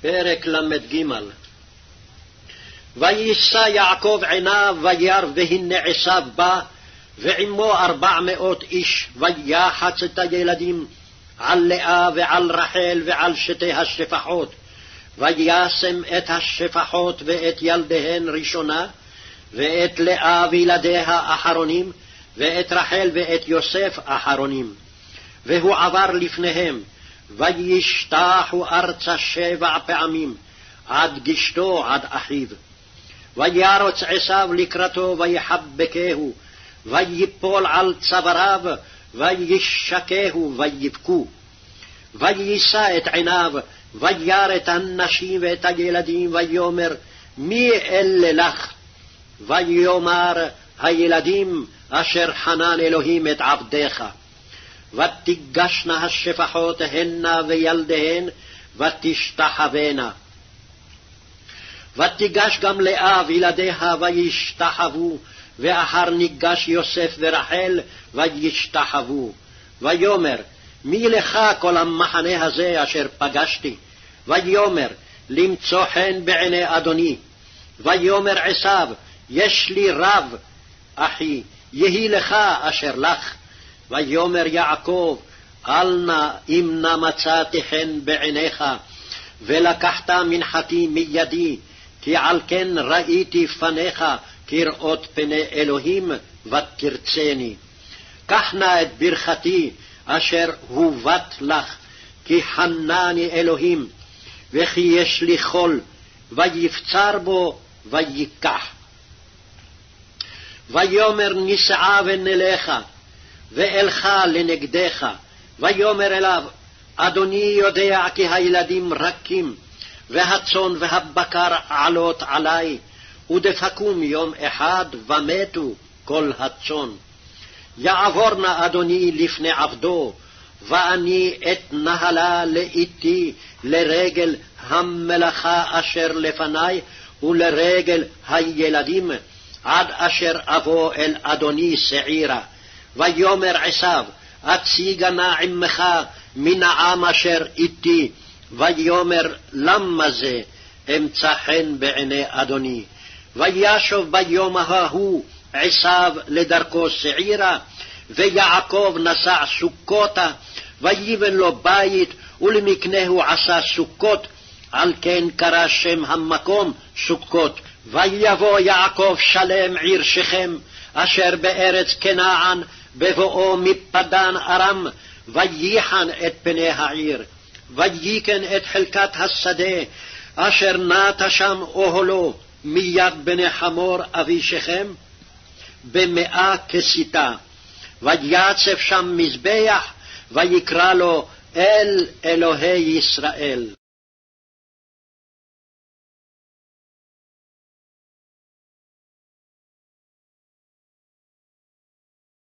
פרק למד ג' ויישא יעקב עיניו וירא, והנה עשיו בא, ועמו 400 איש, ויחץ את הילדים על לאה ועל רחל ועל שתי השפחות, וישם את השפחות ואת ילדיהן ראשונה, ואת לאה וילדיה אחרונים, ואת רחל ואת יוסף אחרונים. והוא עבר לפניהם, וישתחו ארצה 7 פעמים, עד גשתו עד אחיו. וירוץ עשיו לקראתו ויחבקהו, ויפול על צוואריו, וישקהו ויבכו. ויישא את עיניו, וירא את הנשים ואת הילדים, ויאמר, מי אלה לך? ויאמר, הילדים אשר חנן אלוהים את עבדיך. ותיגשנה השפחות הנה וילדיהן, ותשתחוונה. ותיגש גם לאה וילדיה וישתחוו, ואחר ניגש יוסף ורחל וישתחוו. ויאמר, מי לך כל המחנה הזה אשר פגשתי? ויאמר, למצוא חן בעיני אדוני. ויאמר עשיו, יש לי רב, אחי, יהי לך אשר לך. ויאמר יעקב, אל נא אם נא מצאתי חן בעיניך, ולקחת מנחתי מידי, כי על כן ראיתי פניך כראות פני אלוהים, ותרצני. קח נא את ברכתי אשר הובט לך, כי חנני אלוהים, וכי יש לי חול, ויפצר בו ויקח. ויאמר נישאה ונלכה, ואלך לנגדך. ויאמר אליו, אדוני יודע כי הילדים רכים, והצאן והבקר עלות עלי, ודפקום יום אחד ומתו כל הצאן. יעבור נא אדוני לפני עבדו, ואני אתנהלה לאיתי לרגל המלאכה אשר לפני, ולרגל הילדים, עד אשר אבוא אל אדוני שעירה. ויאמר עשיו, אציגה נא עמך מן העם אשר איתי. ויאמר, למה זה אמצא חן בעיני אדוני? וישוב ביום ההוא עשיו לדרכו שעירה, ויעקב נסע סוכותה, ויבן לו בית, ולמקנהו עשה סוכות, על כן קרא שם המקום סוכות. ויבוא יעקב שלם עיר שכם, אשר בארץ כנען, בבואו מפדן ארם, וייחן את פני העיר. ויקן את חלקת השדה, אשר נטה שם אוהלו, מיד בני חמור אבי שכם, ב100 כסיתה. ויצב שם מזבח, ויקרא לו אל אלוהי ישראל.